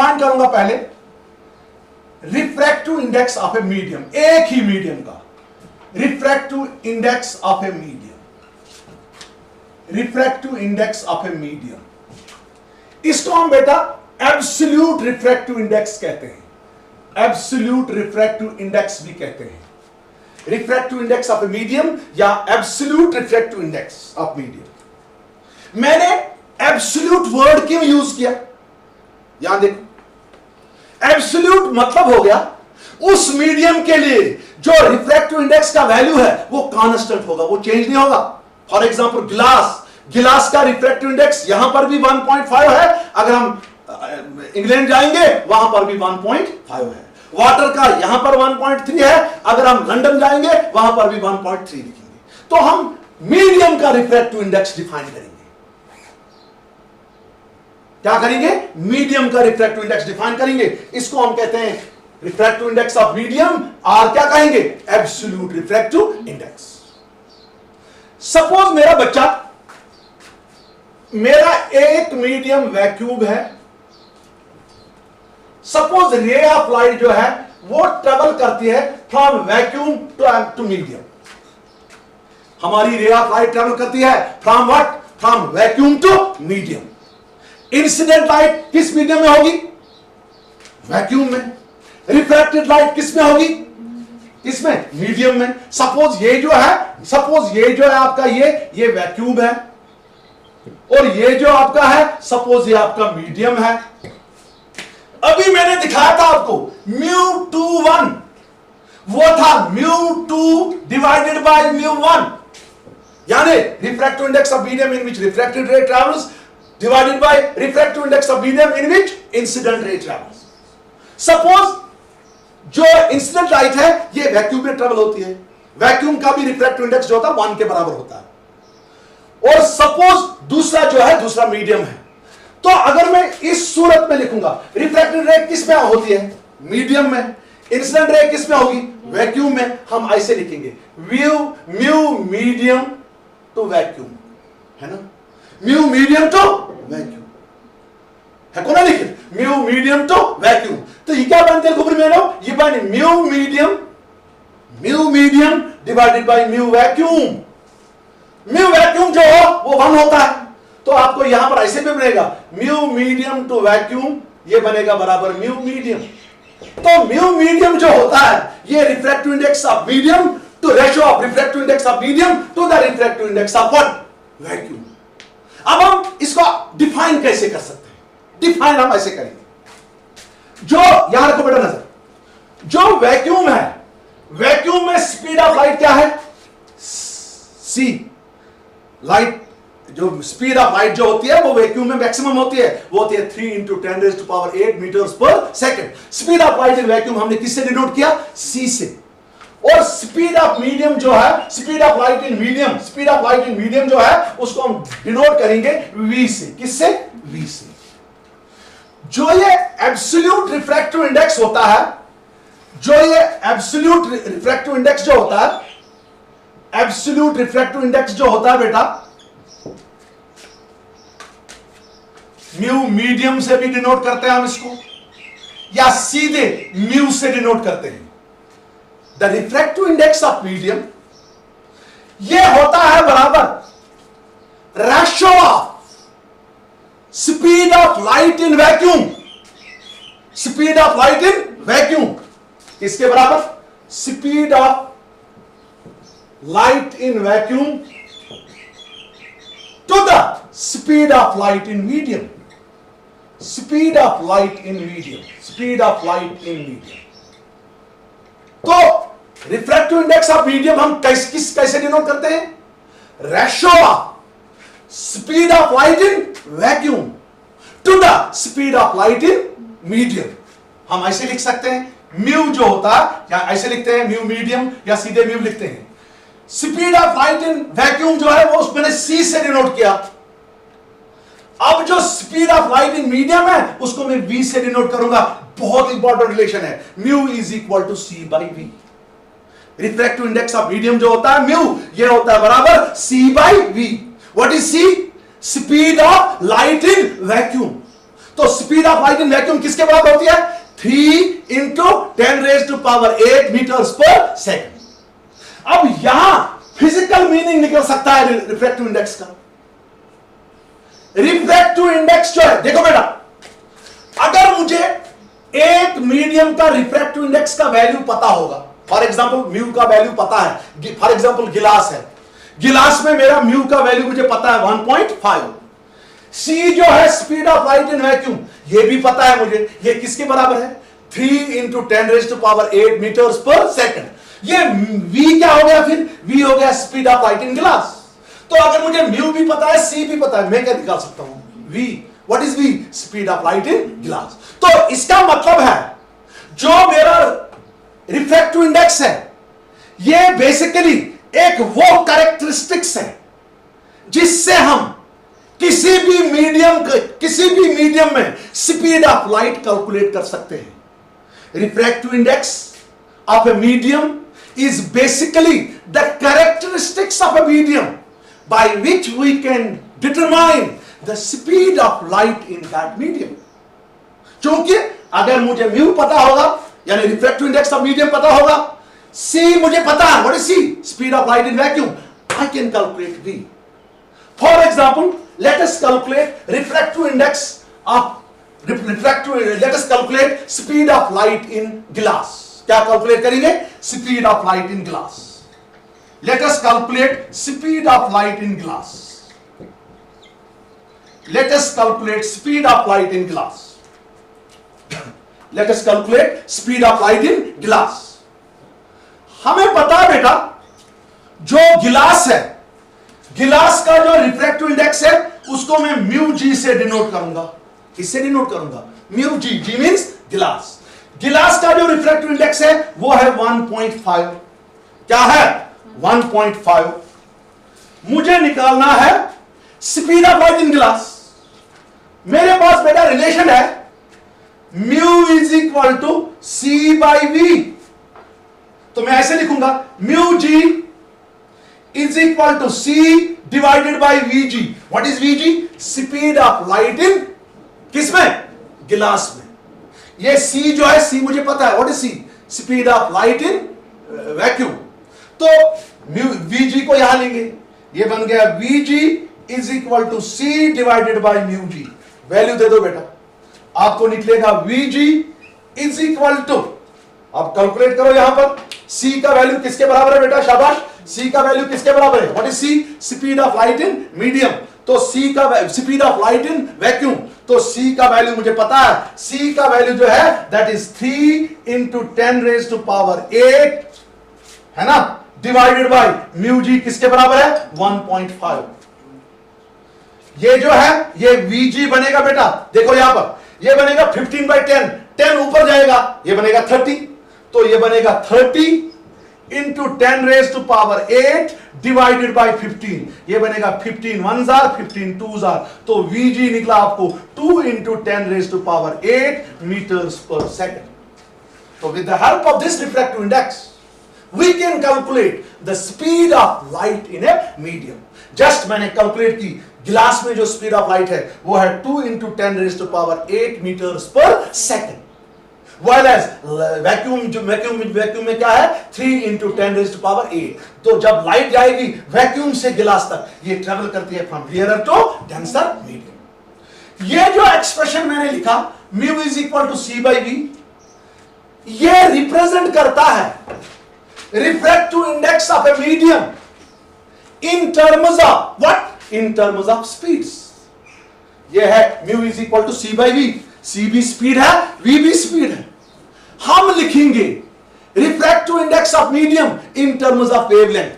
Define करूंगा पहले refractive index of a medium, एक ही मीडियम का refractive index of a medium, refractive index of a medium, इसको हम बेटा एब्सोल्यूट रिफ्रैक्टिव इंडेक्स कहते हैं, एब्सोल्यूट रिफ्रैक्टिव इंडेक्स भी कहते हैं, refractive index of a medium या absolute refractive index of medium. मैंने एब्सोल्यूट वर्ड क्यों यूज किया, यहां देखो, एब्सोल्यूट मतलब हो गया उस मीडियम के लिए जो रिफ्रैक्टिव इंडेक्स का वैल्यू है वो कांस्टेंट होगा, वो चेंज नहीं होगा। फॉर एग्जांपल गिलास का रिफ्रैक्टिव इंडेक्स यहां पर भी 1.5 है, अगर हम इंग्लैंड जाएंगे वहां पर भी 1.5 है। वाटर का यहां पर 1.3 है, अगर हम लंदन जाएंगे वहां पर भी 1.3 लिखेंगे। तो हम मीडियम का रिफ्रैक्टिव इंडेक्स डिफाइन करेंगे, क्या करेंगे, मीडियम का रिफ्रैक्टिव इंडेक्स डिफाइन करेंगे। इसको हम कहते हैं रिफ्रैक्टिव इंडेक्स ऑफ मीडियम, और क्या कहेंगे, एब्सोल्यूट रिफ्रैक्टिव इंडेक्स। सपोज मेरा बच्चा, मेरा एक मीडियम वैक्यूम है, सपोज रे ऑफ लाइट जो है वो ट्रेवल करती है फ्रॉम वैक्यूम टू मीडियम, हमारी रे ऑफ लाइट ट्रेवल करती है from what, from vacuum to medium. Incident light किस मीडियम में होगी, वैक्यूम में। रिफ्रैक्टेड लाइट किस में होगी, किसमें, मीडियम में। सपोज ये जो है आपका ये वैक्यूम है, और ये जो आपका है सपोज ये आपका मीडियम है। अभी मैंने दिखाया था आपको μ21 वो था μ2 डिवाइडेड बाय μ1, यानी refractive index of medium in which refracted ray travels divided by refractive index of medium in which incident ray travels. Suppose जो इंसिडेंट लाइट है ये वैक्यूम में ट्रेवल होती है, वैक्यूम का भी रिफ्रैक्टिव इंडेक्स जो होता है 1 के बराबर होता है। और सपोज दूसरा जो है दूसरा मीडियम है, तो अगर मैं इस सूरत में लिखूंगा रिफ्रैक्टेड रे किस में होती है, मीडियम में, इंसिडेंट रे किस में होगी, वैक्यूम में। हम ऐसे लिखेंगे म्यू मीडियम टू वैक्यूम, है ना, म्यू मीडियम टू वैक्यूम है, कौन लिखे, म्यू मीडियम टू वैक्यूम। तो ये क्या बनते हैं खुबर में लोग, ये बने mu medium divided by mu vacuum. Mu vacuum जो हो वो 1 होता है, तो आपको यहां पर ऐसे भी बनेगा म्यू मीडियम टू वैक्यूम, ये बनेगा बराबर म्यू मीडियम। तो म्यू मीडियम जो होता है ये refractive index of medium to ratio of refractive index of medium to the refractive index of what, vacuum. अब हम इसको डिफाइन कैसे कर सकते हैं, डिफाइन हम ऐसे करेंगे, जो यहां रखो बेटा नजर, जो वैक्यूम है, वैक्यूम में स्पीड ऑफ लाइट क्या है, सी, लाइट जो स्पीड ऑफ लाइट जो होती है वो वैक्यूम में मैक्सिमम होती है, वो होती है 3 × 10⁸ मीटर्स पर second. Speed of light in vacuum हमने किससे डिनोट किया, सी से। और स्पीड ऑफ मीडियम जो है, speed of light in medium, speed of light in medium जो है उसको हम डिनोट करेंगे वी से, किससे, वी से। जो ये एब्सोल्यूट रिफ्रैक्टिव इंडेक्स होता है, जो ये एब्सोल्यूट रिफ्रैक्टिव इंडेक्स जो होता है, एब्सोल्यूट रिफ्रैक्टिव इंडेक्स जो होता है बेटा, म्यू मीडियम से भी डिनोट करते हैं हम इसको, या सीधे म्यू से डिनोट करते हैं। The refractive index of medium ये होता है बराबर ratio of speed of light in vacuum, speed of light in vacuum किसके बराबर, speed of light in vacuum to the speed of light in medium, speed of light in medium, speed of light in medium. तो refractive index of medium हम कैसे denote करते हैं, ratio of speed of light in vacuum to the speed of light in medium. हम ऐसे लिख सकते हैं, म्यू जो होता है, या ऐसे लिखते हैं म्यू मीडियम, या सीधे म्यू लिखते हैं। Speed of light in vacuum जो है वो मैंने सी से डिनोट किया। अब जो speed of light in medium है उसको मैं वी से डिनोट करूंगा। बहुत इंपॉर्टेंट रिलेशन है, mu is equal to C by V. Refractive index of medium जो होता है म्यू, ये होता है बराबर C by V. What is C, speed of light in vacuum. तो speed of light in vacuum किसके बराबर होती है? 3 इंटू 10⁸ मीटर्स पर सेकेंड। अब यहां फिजिकल मीनिंग निकल सकता है रिफ्रैक्टिव इंडेक्स का। रिफ्रैक्टिव इंडेक्स जो है, देखो बेटा, अगर मुझे एक मीडियम का रिफ्रैक्टिव इंडेक्स का वैल्यू पता होगा, फॉर एग्जांपल म्यू का वैल्यू पता है, फॉर एग्जांपल गिलास है, गिलास में मेरा म्यू का वैल्यू मुझे पता है 1.5। सी जो है speed of light in vacuum, ये भी पता है मुझे, ये किसके बराबर है? 3 इंटू 10⁸ मीटर्स पर सेकेंड। ये v क्या हो गया? फिर v हो गया speed of light in glass. तो अगर मुझे म्यू भी पता है, सी भी पता है, मैं क्या निकाल सकता हूं? v। What is v? Speed of light in glass. तो इसका मतलब है जो मेरा रिफ्रैक्टिव इंडेक्स है, ये बेसिकली एक वो कैरेक्टरिस्टिक्स है जिससे हम किसी भी मीडियम में स्पीड ऑफ लाइट कैलकुलेट कर सकते हैं। Refractive index of a medium is basically the characteristics of a medium by which we can determine the speed of light in that medium। क्योंकि अगर मुझे म्यू पता होगा, यानी रिफ्रैक्टिव इंडेक्स ऑफ मीडियम पता होगा, सी मुझे पता है, what is C? Speed of light in vacuum, I can calculate v. For example, let us calculate refractive index of let us calculate speed of light in glass. क्या calculate करेंगे? Speed of light in glass. Let us calculate speed of light in glass. Let us calculate speed of light in glass. Let us calculate speed of light in glass. हमें पता है बेटा, जो गिलास है, गिलास का जो रिफ्रैक्टिव इंडेक्स है, उसको मैं म्यू जी से डिनोट करूंगा। किससे डिनोट करूंगा? Mu G. जी मींस गिलास। गिलास का जो रिफ्रैक्टिव इंडेक्स है वो है 1.5। क्या है? 1.5। मुझे निकालना है speed of light in glass. मेरे पास बेटा रिलेशन है mu is equal to C by v. तो मैं ऐसे लिखूंगा, mu g is equal to c divided by v g. What is v g? Speed of light in किसमें? गिलास में। ये C जो है, C मुझे पता है, what is C? Speed of light in vacuum. तो Vg को यहां लेंगे, ये बन गया Vg is equal to C divided by mu G. Value दे दो बेटा, आपको निकलेगा Vg इज इक्वल टू, आप कैलकुलेट करो यहां पर, C का वैल्यू किसके बराबर है बेटा? शाबाश। C का वैल्यू किसके बराबर है? What is C? Speed of light in medium. तो C का speed of light in vacuum, तो C का वैल्यू मुझे पता है। C का वैल्यू जो है दैट इज 3 इंटू 10⁸, है ना, डिवाइडेड बाय म्यू जी किसके बराबर है? 1.5। ये जो है ये Vg बनेगा बेटा, देखो यहां पर, ये बनेगा 15/10, 10 ऊपर जाएगा, ये बनेगा 30, तो ये बनेगा 30 इंटू 10⁸ डिवाइडेड बाय 15, ये बनेगा 15 1 जार, 15 2 जार, तो Vg निकला आपको 2 इंटू 10⁸ मीटर्स पर सेकेंड। तो with the help of this refractive index we can calculate the speed of light in a medium. Just मैंने कैलकुलेट की, गिलास में जो स्पीड ऑफ लाइट है वो है 2 इंटू 10⁸ मीटर्स पर सेकेंड। Whereas वैक्यूम में क्या है? 3 इंटू 10⁸। तो जब लाइट जाएगी वैक्यूम से गिलास तक, ये ट्रेवल करती है from clearer to denser medium. ये जो एक्सप्रेशन मैंने लिखा, mu is equal to C by V, ये रिप्रेजेंट करता है refractive index of a medium in terms of what? In terms of speeds. ये है mu is equal to C by V. C भी स्पीड है, V भी speed है। हम लिखेंगे refractive index of medium in terms of wavelength.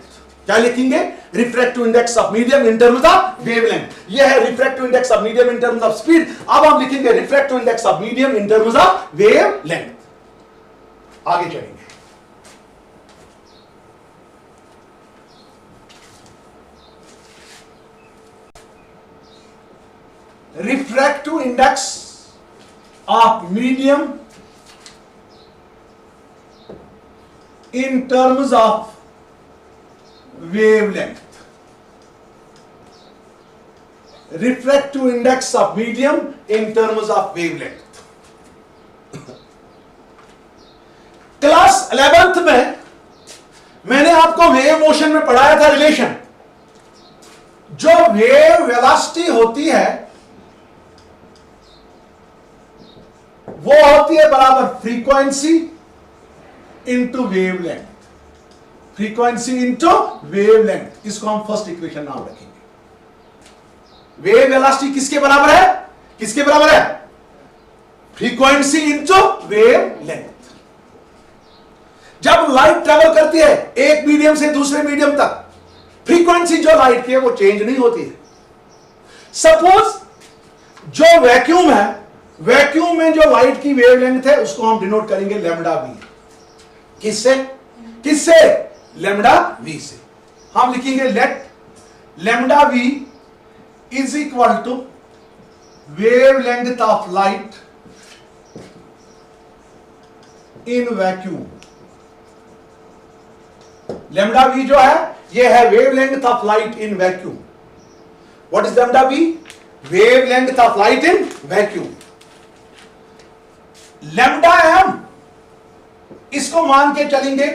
क्या लिखेंगे? Refractive index of medium in terms of wavelength. यह है refractive index of medium in terms of speed. अब हम लिखेंगे refractive index of medium in terms of wavelength. आगे चलेंगे। Refractive index of medium in terms of wavelength। refractive index of medium in terms of wavelength. Class 11th में मैंने आपको wave motion में पढ़ाया था रिलेशन। जो वेव वेलोसिटी होती है वो होती है बराबर frequency into wavelength, frequency into wavelength. इसको हम फर्स्ट इक्वेशन नाम रखेंगे। वेव वेलोसिटी किसके बराबर है? किसके बराबर है? Frequency into wavelength. जब लाइट ट्रेवल करती है एक मीडियम से दूसरे मीडियम तक, फ्रीक्वेंसी जो लाइट की है वो चेंज नहीं होती है। सपोज जो वैक्यूम है, वैक्यूम में जो लाइट की वेवलेंथ है उसको हम डिनोट करेंगे लैम्डा वी। किससे? किससे? लैम्डा वी से। हम लिखेंगे let lambda v is equal to wavelength of light in vacuum. Lambda v जो है ये है wavelength of light in vacuum. What is lambda we? Wavelength of light in vacuum. Lambda m इसको मान के चलेंगे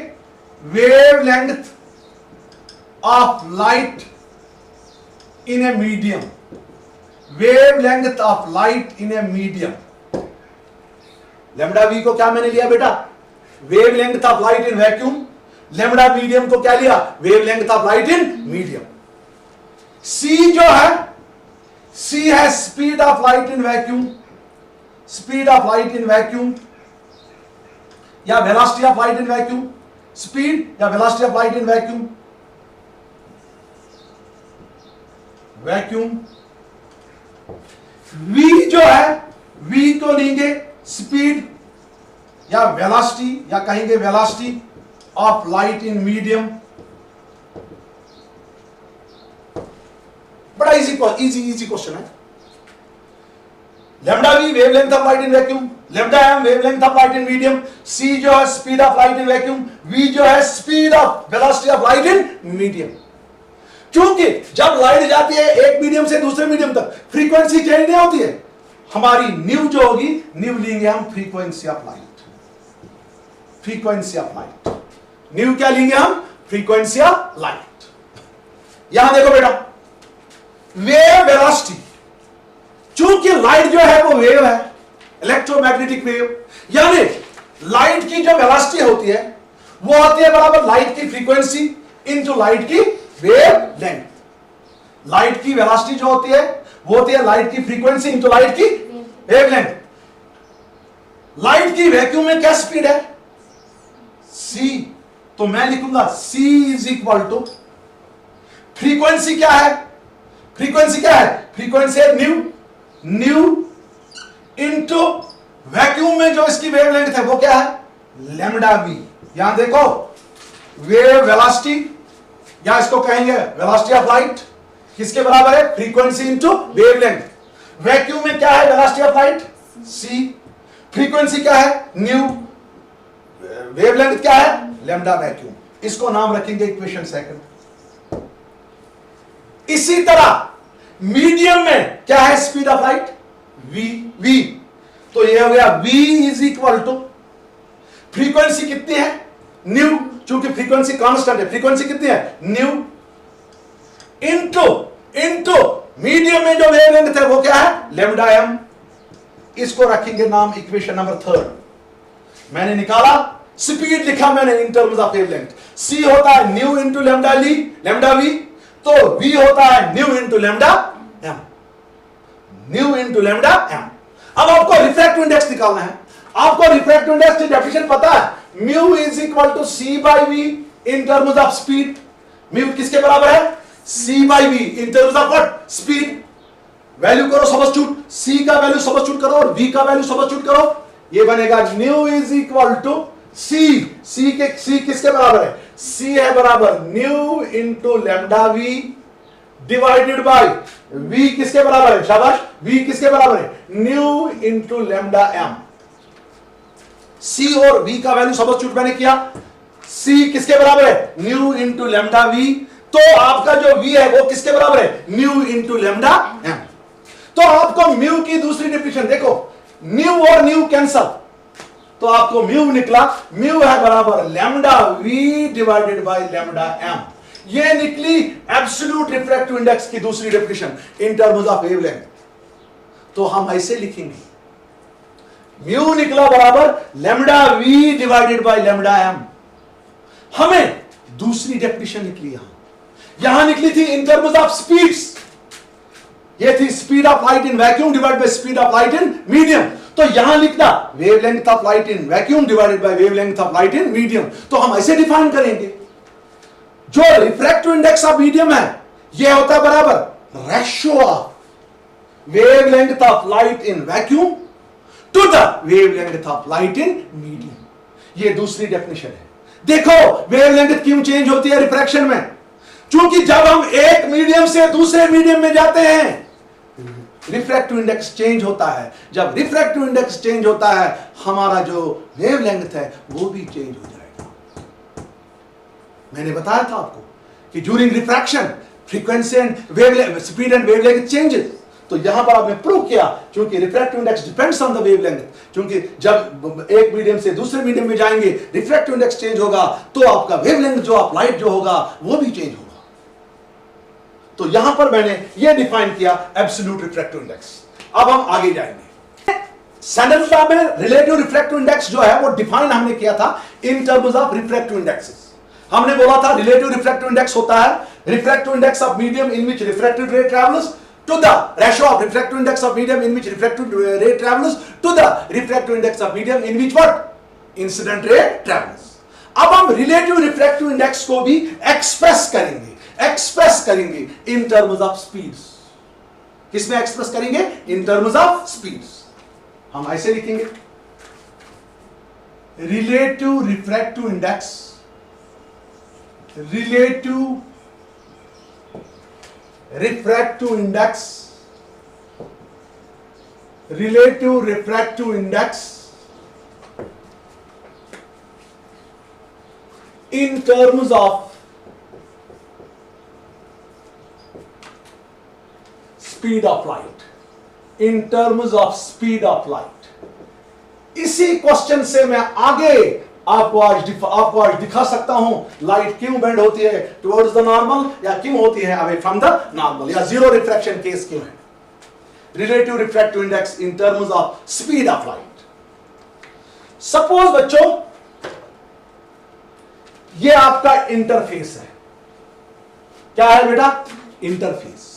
wavelength of light in a medium. Wavelength of light in a medium. Lambda v को क्या मैंने लिया बेटा? Wavelength of light in vacuum. Lambda medium को क्या लिया? Wavelength of light in medium. C जो है, सी है speed of light in vacuum. Speed of light in vacuum या velocity of light in vacuum. Speed या velocity of light in vacuum. Vacuum v जो है, v को लेंगे speed या वेलोसिटी या कहेंगे velocity of light in medium. बड़ा इजी क्वेश्चन है। Lambda we wavelength of light in vacuum, lambda M wavelength of light in medium, C जो है speed of light in vacuum, V जो है speed of velocity of light in medium. क्योंकि जब light जाती है एक मीडियम से दूसरे मीडियम तक फ्रीक्वेंसी चेंज नहीं होती है। हमारी न्यू जो होगी, न्यू लेंगे हम frequency of light. Frequency of light new क्या लेंगे हम? Frequency of light. यहां देखो बेटा, वेव वेलोसिटी, चूंकि लाइट जो है वो वेव है, इलेक्ट्रोमैग्नेटिक वेव, यानी लाइट की जो वेलोसिटी होती है वो होती है बराबर लाइट की फ्रीक्वेंसी इनटू लाइट की वेवलेंथ। लाइट की वेलोसिटी जो होती है वो होती है लाइट की फ्रीक्वेंसी इनटू लाइट की वेवलेंथ। लाइट की वैक्यूम में क्या स्पीड है? c। तो मैं लिखूंगा c is equal to frequency क्या है? फ्रीक्वेंसी क्या है? फ्रीक्वेंसी है न्यू इनटू वैक्यूम में जो इसकी वेवलेंथ है वो क्या है? Lambda v. यहां देखो वेव वेलोसिटी या इसको कहेंगे वेलोसिटी ऑफ लाइट किसके बराबर है? Frequency into wavelength. वैक्यूम में क्या है velocity of light? c। Frequency क्या है? न्यू। वेवलेंथ क्या है? Lambda vacuum. इसको नाम रखेंगे इक्वेशन सेकंड। इसी तरह मीडियम में क्या है स्पीड ऑफ लाइट? v। तो ये हो गया v is equal to frequency कितनी है? न्यू, चूंकि फ्रीक्वेंसी कांस्टेंट है, फ्रीक्वेंसी कितनी है? न्यू इनटू मीडियम में जो वेवलेंथ है वो क्या है? Lambda m. इसको रखेंगे नाम इक्वेशन नंबर थर्ड। मैंने निकाला, स्पीड लिखा मैंने in terms of wavelength. c होता है न्यू इनटू लैम्डा वी, तो v होता है nu into lambda m. Nu into lambda m. अब आपको रिफ्रैक्टिव इंडेक्स निकालना है। आपको रिफ्रैक्टिव इंडेक्स की डेफिनेशन पता है, mu is equal to c by v in terms of speed. Mu किसके बराबर है? c by v in terms of what? Speed. Value करो सब्स्टिट्यूट, c का वैल्यू सब्स्टिट्यूट करो और v का वैल्यू सब्स्टिट्यूट करो। ये बनेगा nu is equal to c किसके बराबर है? c है बराबर nu into lambda v divided by v किसके बराबर है? शाबाश, v किसके बराबर है? Nu into lambda m। c और v का वैल्यू सब्स्टिट्यूट मैंने किया। c किसके बराबर है? Nu into lambda v। तो आपका जो v है वो किसके बराबर है? Nu into lambda m। तो आपको म्यू की दूसरी डेफिनेशन देखो, न्यू और न्यू कैंसल, तो आपको म्यू निकला, म्यू है बराबर lambda v divided by lambda m. ये निकली एब्सोल्यूट रिफ्रैक्टिव इंडेक्स की दूसरी definition in terms of wavelength. तो हम ऐसे लिखेंगे, म्यू निकला बराबर lambda v divided by lambda m. हमें दूसरी डेफिनेशन निकली, यहां निकली थी इन टर्म्स ऑफ स्पीड्स, ये थी speed of light in vacuum divided by speed of light in medium. तो यहां लिखना wavelength of light in vacuum divided bye wavelength of light in medium. तो हम ऐसे डिफाइन करेंगे, जो रिफ्रैक्टिव इंडेक्स ऑफ मीडियम है यह होता है बराबर ratio of wavelength of light in vacuum to the wavelength of light in medium. यह दूसरी डेफिनेशन है। देखो वेवलेंथ क्यों चेंज होती है रिफ्रैक्शन में, क्योंकि जब हम एक मीडियम से दूसरे मीडियम में जाते हैं रिफ्रैक्टिव इंडेक्स चेंज होता है। जब रिफ्रैक्टिव इंडेक्स चेंज होता है हमारा जो वेवलेंथ है वो भी चेंज हो जाएगा। मैंने बताया था आपको कि during refraction frequency and wavelength, speed and wavelength changes. तो यहां पर आपने प्रूव किया, क्योंकि refractive index depends on the wavelength, क्योंकि जब एक मीडियम से दूसरे मीडियम में जाएंगे रिफ्रैक्टिव इंडेक्स चेंज होगा तो आपका वेवलेंथ जो आप लाइट जो होगा वो भी चेंज होगा। तो यहां पर मैंने यह डिफाइन किया एब्सोल्यूट रिफ्रैक्टिव इंडेक्स। अब हम आगे जाएंगे। स्टैंडर्ड लॉ में रिलेटिव रिफ्रैक्टिव इंडेक्स जो है वो डिफाइन हमने किया था इन टर्म्स ऑफ रिफ्रैक्टिव इंडेक्सेस। हमने बोला था रिलेटिव रिफ्रैक्टिव इंडेक्स होता है refractive index of medium in which refracted रे travels to the ratio of refractive index of medium in which refracted ray travels to the refractive index of medium in which what incident ray travels। अब हम relative refractive index को भी express करेंगे इन terms of speeds. किसमें express करेंगे? इन terms of speeds. हम ऐसे लिखेंगे, relative refractive index, relative refractive index, relative refractive index in terms of speed of light, in terms of speed of light। इसी question से मैं आगे आपको आज दिखा सकता हूं लाइट क्यों बेंड होती है टुवर्ड्स द नॉर्मल, या क्यों होती है अवे फ्रॉम द नॉर्मल, या जीरो रिफ्रैक्शन केस क्यों है। Relative refractive index in terms of speed of light. Suppose बच्चों ये आपका इंटरफेस है, क्या है बेटा? Interface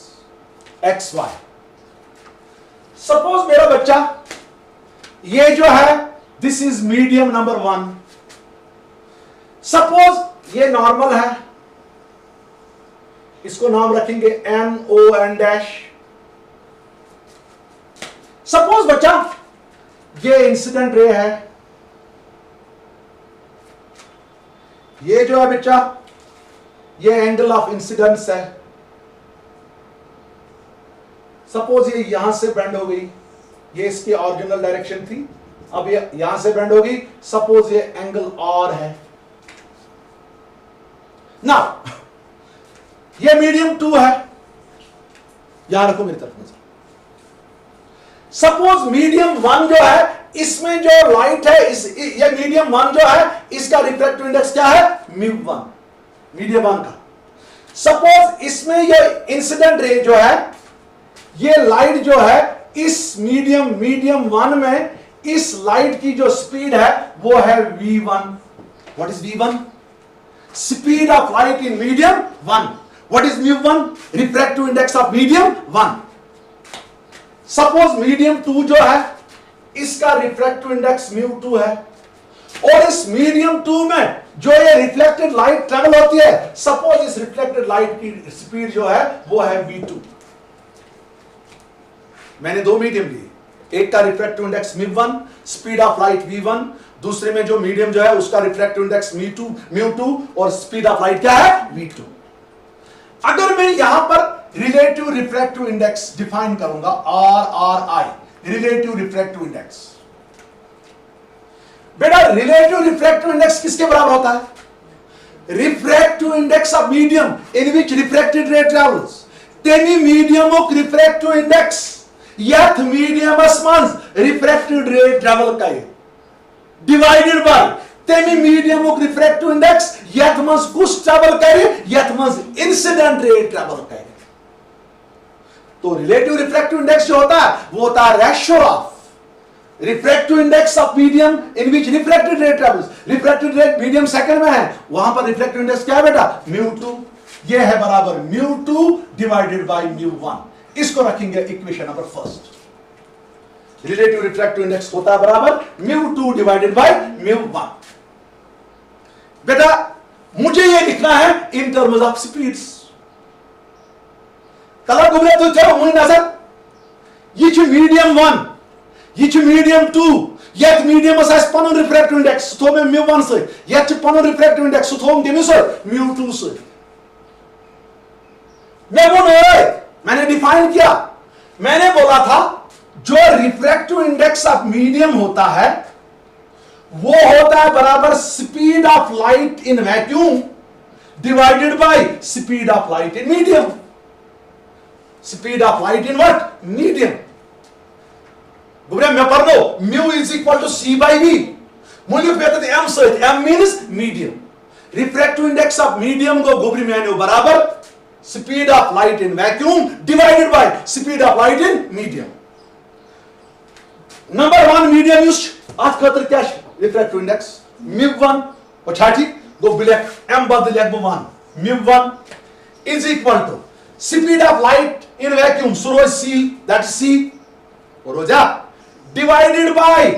x Y. सपोज मेरा बच्चा ये जो है this is medium number 1। Suppose ये नॉर्मल है, इसको नाम रखेंगे N O N dash. Suppose बच्चा ये इंसिडेंट रे है, ये जो है बच्चा ये एंगल ऑफ इंसिडेंस है। सपोज ये यहां से बेंड हो गई, ये इसकी ओरिजिनल डायरेक्शन थी, अब ये यहां से बेंड हो गई। सपोज ये एंगल और है ना, ये मीडियम 2 है, यहां रखो मेरी तरफ नजर। सपोज मीडियम 1 जो है, इसमें जो लाइट है ये मीडियम 1 जो है इसका रिफ्रैक्टिव इंडेक्स क्या है? μ1, मीडियम 1 का। सपोज इसमें ये इंसिडेंट रे जो है, ये लाइट जो है इस मीडियम 1 में इस लाइट की जो स्पीड है वो है v1। What is v1? Speed of light in medium 1। What is μ1? Refractive index of medium 1। Suppose medium 2 जो है इसका रिफ्रैक्टिव इंडेक्स μ2 है, और इस मीडियम 2 में जो ये रिफ्लेक्टेड लाइट ट्रेवल होती है, सपोज इस रिफ्लेक्टेड लाइट की स्पीड जो है वो है v2। मैंने दो मीडियम लिए, एक का refractive index μ1, speed of light v1, दूसरे में जो मीडियम जो है उसका रिफ्रैक्टिव इंडेक्स μ2 और स्पीड ऑफ लाइट क्या है? v2। अगर मैं यहां पर रिलेटिव रिफ्रैक्टिव इंडेक्स डिफाइन करूंगा RRI, रिलेटिव रिफ्रैक्टिव इंडेक्स। बेटा रिलेटिव रिफ्रैक्टिव इंडेक्स किसके बराबर होता है? Refractive index of medium in which refracted ray travels. तेनी मीडियम ऑफ रिफ्रैक्टिव इंडेक्स यथ मीडियमस मज रिफ्रैक्टेड रे ट्रेवल करे डिवाइडेड बाय तेमी मीडियम रिफ्रैक्टिव इंडेक्स यथ मज कुछ ट्रेवल करे यथ मज इंसिडेंट रे ट्रेवल करे। तो रिलेटिव रिफ्रैक्टिव इंडेक्स जो होता है वो होता है ratio of refractive index of medium in which refracted ray travels. Refracted रे मीडियम सेकंड में है, वहां पर रिफ्रैक्टिव इंडेक्स क्या है बेटा μ2, ये है बराबर μ2 डिवाइडेड बाय μ1। इसको रखेंगे equation number first. Relative refractive index होता है बराबर μ2 डिवाइडेड बाय μ1। बेटा मुझे ये लिखना है in terms of speeds. Colour गुबरे तो चलो मुझे नजर ये जो मीडियम 1 ये जो मीडियम 2 ये मीडियम साइज पन रिफ्रैक्टिव इंडेक्स तो में μ1 से ये पन रिफ्रैक्टिव इंडेक्स तो हम देमिस μ2 से। मैंने डिफाइन किया, मैंने बोला था जो रिफ्रैक्टिव इंडेक्स ऑफ मीडियम होता है वो होता है बराबर speed of light in vacuum divided by speed of light in medium. Speed of light in what medium. गुब्रे मैं पढ़ दो mu is equal to C by V मूल्य पेत एम से M means medium. Refractive index of medium को गुब्री मैंने बराबर speed of light in vacuum divided by speed of light in medium. Number 1 medium use आज खतर क्या रिफ्रैक्टिव इंडेक्स μ1 और छाटी गो बिलेक m बदल लेक 1 μ1 is equal to speed of light in vacuum सुरो c दैट c और हो जा divided by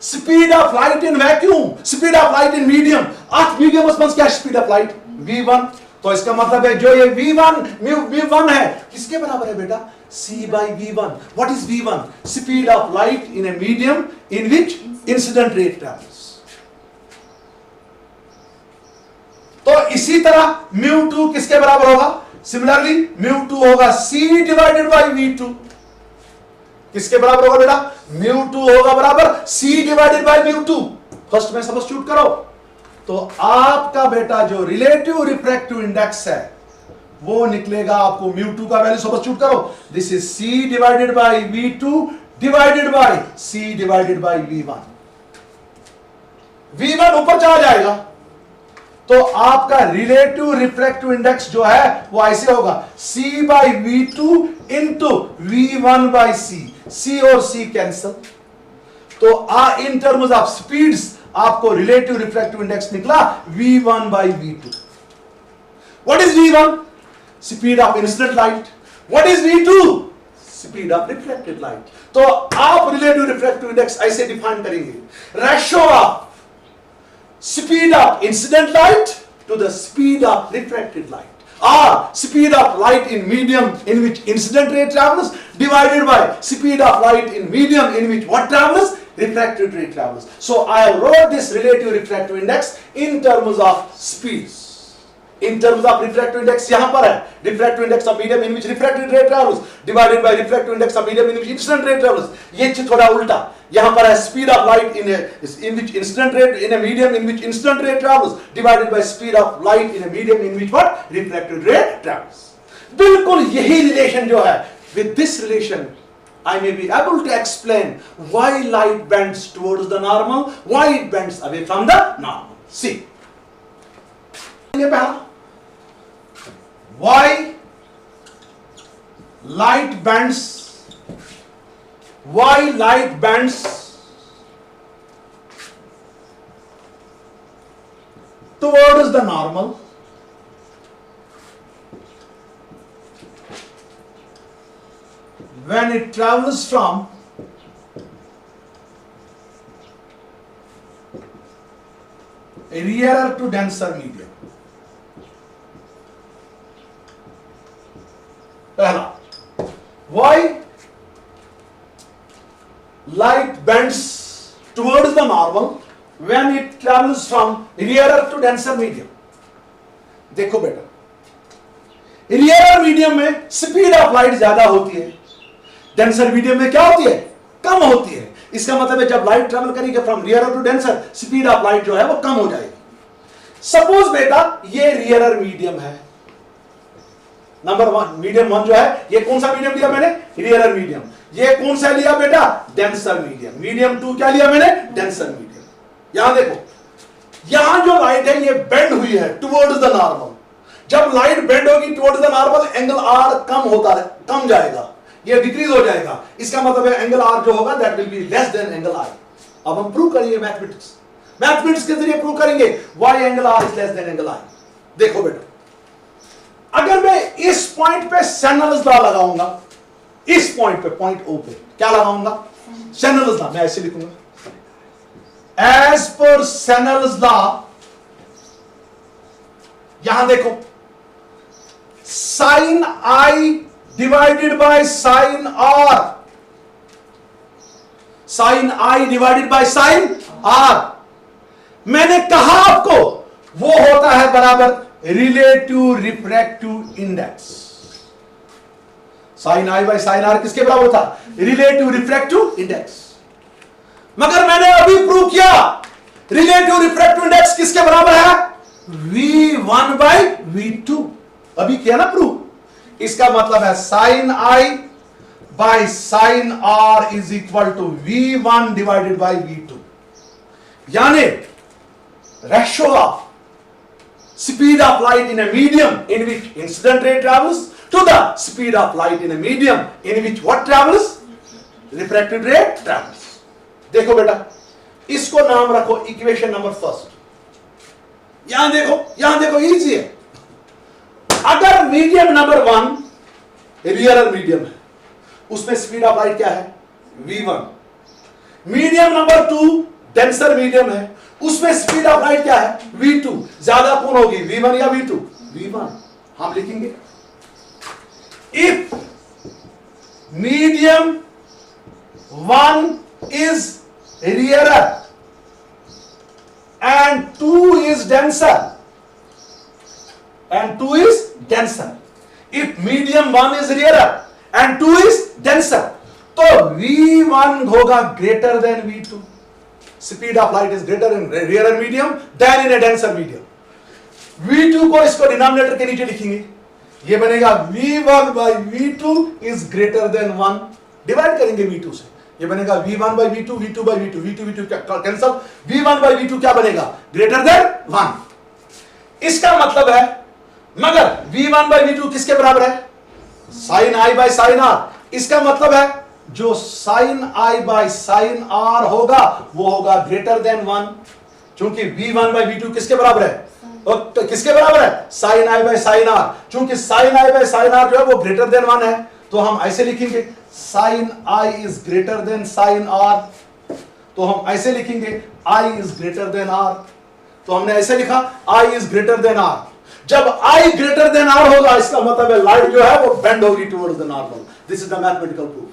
speed of light in vacuum speed of light in medium. आज मीडियम में क्या स्पीड ऑफ लाइट v1। तो इसका मतलब है जो ये v1 है किसके बराबर है बेटा c by v1। What is v1? Speed of light in a medium in which incident ray travels. तो इसी तरह μ2 किसके बराबर होगा? सिमिलरली μ2 होगा c डिवाइडेड बाय v2। किसके बराबर होगा बेटा? μ2 होगा बराबर c डिवाइडेड बाय μ2। फर्स्ट में सब्स्टिट्यूट करो तो आपका बेटा जो रिलेटिव रिफ्रैक्टिव इंडेक्स है वो निकलेगा आपको μ2 का वैल्यू सब्स्टिट्यूट करो। This is c divided by v2 divided by c divided bye v1। v1 ऊपर चला जाएगा तो आपका रिलेटिव रिफ्रैक्टिव इंडेक्स जो है वो ऐसे होगा c by v2 into v1 by c और c कैंसल। तो इन टर्म्स ऑफ स्पीड्स आपको रिलेटिव रिफ्रैक्टिव इंडेक्स निकला v1 by v2। What is v1? Speed of incident light. What is v2? Speed of reflected light. तो आप relative refractive index ऐसे define करेंगे ratio of speed of incident light to the speed of refracted light, or speed of light in medium in which incident ray travels divided by speed of light in medium in which what travels? Refracted ray travels. So I wrote this relative refractive index in terms of speeds. In terms of refractive index यहाँ पर है refractive index of medium in which refracted ray travels divided by refractive index of medium in which incident ray travels। ये चीज थोड़ा उल्टा, यहाँ पर है speed of light in which incident ray in a medium in which incident ray travels divided by speed of light in a medium in which what refracted ray travels। बिल्कुल यही relation जो है, with this relation I may be able to explain why light bends towards the normal, why it bends away from the normal। See, ये पहला why light bends towards the normal when it travels from a rarer to denser medium। पहला, why light bends towards the normal when it travels from rarer to denser medium। देखो बेटा, rarer medium में speed of light ज्यादा होती है, denser medium में क्या होती है? कम होती है। इसका मतलब है जब लाइट ट्रेवल करेगी from rarer to denser speed of light जो है वो कम हो जाएगी। सपोज बेटा ये रियरर मीडियम है, नंबर वन, मीडियम वन जो है, ये कौन सा मीडियम लिया मैंने? Rarer medium. ये कौन सा लिया बेटा? Denser medium. मीडियम टू क्या लिया मैंने? Denser medium. यहां देखो, यहां जो लाइट है ये बेंड हुई है टुवर्ड्स द नॉर्मल। जब लाइट बेंड होगी towards the normal, angle R कम जाएगा, ये डिक्रीज हो जाएगा। इसका मतलब है एंगल आर जो होगा that will be less than angle I. अब हम प्रूव करेंगे मैथमेटिक्स के जरिए प्रूव करेंगे why angle R is less than angle I. देखो बेटा, अगर मैं इस पॉइंट पे सेनल्स लॉ लगाऊंगा, इस पॉइंट पे, पॉइंट ओ पे क्या लगाऊंगा? Snell's law. मैं ऐसे लिखूंगा, एज पर सेनल्स लॉ। यहां देखो, sine i divided by sine r, sine i divided by sine r. मैंने कहा आपको वो होता है बराबर relative refractive index. Sine I by sine r किसके बराबर था? Relative refractive index. मगर मैंने अभी प्रूव किया रिलेटिव रिफ्रैक्टिव इंडेक्स किसके बराबर है? V1 by V2। अभी किया ना प्रूव। इसका मतलब है sine I by sine r is equal to V1 divided by V2, यानी ratio of speed of light in a medium in which incident ray travels to the speed of light in a medium in which what travels? Refracted ray travels. देखो बेटा, इसको नाम रखो equation number first. यहां देखो easy है। अगर medium number one रियरर medium है, उसमें स्पीड ऑफ लाइट क्या है? V1। Medium number two denser medium है, उसमें स्पीड ऑफ लाइट क्या है? V2। ज्यादा कौन होगी, V1 या V2? V1। हम लिखेंगे if medium one is rarer and two is denser, if medium one is rarer and two is denser, तो V1 होगा greater than V2। Speed of light is greater in rearer medium than in a denser medium. V2 को इसको denominator के नीचे लिखेंगे, ये बनेगा V1 by V2 is greater than 1। Divide करेंगे V2 से, ये बनेगा V1 by V2, V2 by V2, V2 cancel, V1 by V2 क्या बनेगा? Greater than 1। इसका मतलब है, मगर V1 by V2 किसके बराबर है? Sine I by sine r. इसका मतलब है जो sine I by sine r होगा वो होगा ग्रेटर देन 1, क्योंकि V1 बाय V2 किसके बराबर है? तो किसके बराबर है? Sine I by sine R. क्योंकि sine I by sine are जो है वो ग्रेटर देन 1 है, तो हम ऐसे लिखेंगे sine i is greater than sine r. तो हम ऐसे लिखेंगे i is greater than r. तो हमने ऐसे लिखा i is greater than r. जब आई ग्रेटर देन आर होगा, इसका मतलब है लाइट जो है वो बेंड होगी towards the normal. This is the mathematical proof.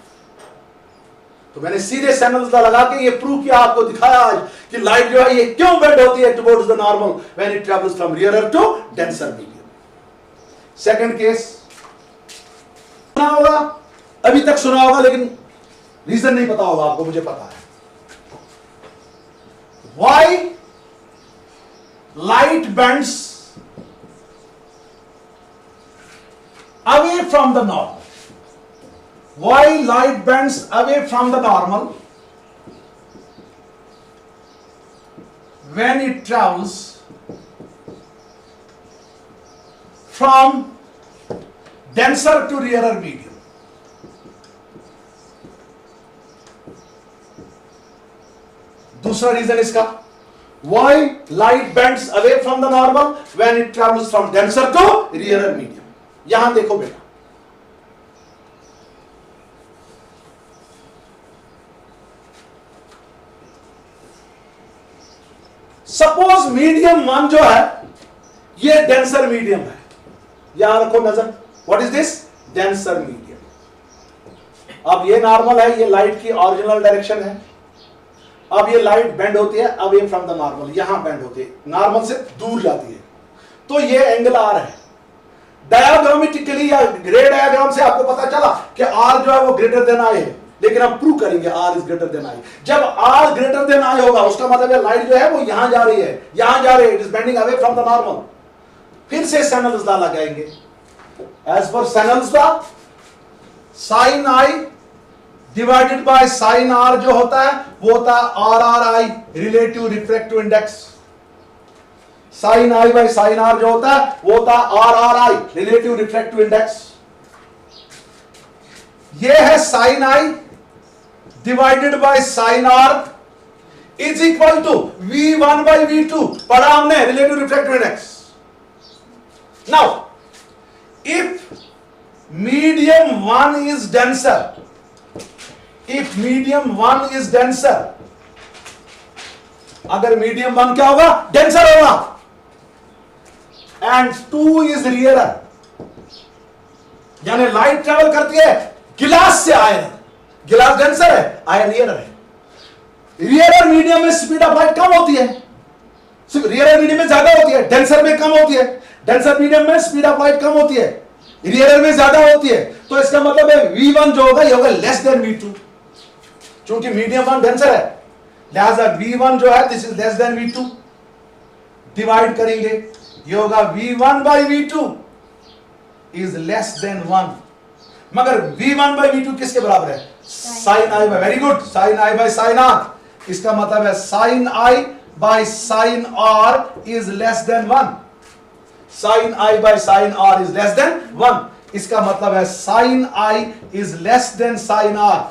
तो मैंने सीधे सेनल्स लगा के ये प्रूव किया, आपको दिखाया आज कि लाइट जो है ये क्यों बेंड होती है towards the normal when it travels from rarer to denser medium. Second case सुना होगा, अभी तक सुना होगा, लेकिन रीजन नहीं पता होगा आपको, मुझे पता है। Why light bends away from the normal, why light bends away from the normal when it travels from denser to rarer medium? दूसरा रीजन इसका, why light bends away from the normal when it travels from denser to rarer medium? यहां देखो बेटा, suppose medium one जो है ये denser medium है, यहां रखो नजर, what is this? Denser medium. अब ये नॉर्मल है, ये लाइट की ओरिजिनल डायरेक्शन है। अब ये लाइट बेंड होती है अवे फ्रॉम द नॉर्मल, यहां बेंड होती है, नॉर्मल से दूर जाती है, तो ये एंगल आर है। डायग्रामेटिकली या ग्रे डायग्राम से आपको पता चला कि आर जो है वो ग्रेटर देन आई है, लेकिन हम प्रूव करेंगे r is greater than i. जब आर ग्रेटर देन आई होगा, उसका मतलब है लाइट जो है वो यहां जा रही है, यहां जा रही है, it is bending away from the normal. फिर से सेनल्स लगाएंगे, As per Snell's law, sin I divided by sine are जो होता है वो होता है r r i, relative refractive index. Sine I by sine are जो होता है वो होता है r r i, relative refractive index. ये है sine i divided by sine r is equal to V1 by V2, पढ़ा हमने, relative refractive index. Now if medium 1 is denser, if medium 1 is denser, अगर मीडियम 1 क्या होगा, denser होगा, and 2 is रियरर, यानी light travel करती है गिलास से आयरन, गिलास डेंसर है, आयरन रियरर है। रियरर मीडियम में स्पीड ऑफ लाइट कम होती है, रियरर मीडियम में ज्यादा होती है, डेंसर में कम होती है। डेंसर मीडियम में स्पीड ऑफ लाइट कम होती है, रियरर में ज्यादा होती है। तो इसका मतलब है V1 जो होगा ये होगा लेस देन V2, क्योंकि मीडियम 1 डेंसर है, लिहाजा V1 जो है this is less then V2। Divide करेंगे, ये होगा V1 by V2 is less than 1, मगर V1 बाई V2 किसके बराबर है, sine I by, very good, sine I by sine r. इसका मतलब है sine I by sine r is less than 1, sine I by sine r is less than 1। इसका मतलब है sine i is less than sine r,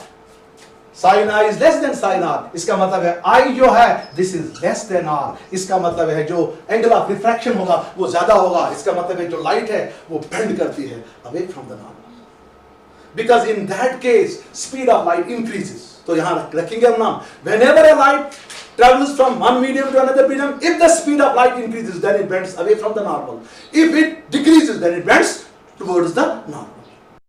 sine i is less than sine r. इसका मतलब है i जो है this is less than r. इसका मतलब है जो एंगल ऑफ रिफ्रैक्शन होगा वो ज्यादा होगा। इसका मतलब है जो लाइट है वो बेंड करती है away from the normal, because in that case speed of light increases. तो यहां रखेंगे हम नाम, whenever a light travels from one medium to another medium, if the speed of light increases then it bends away from the normal, if it decreases then it bends towards the normal.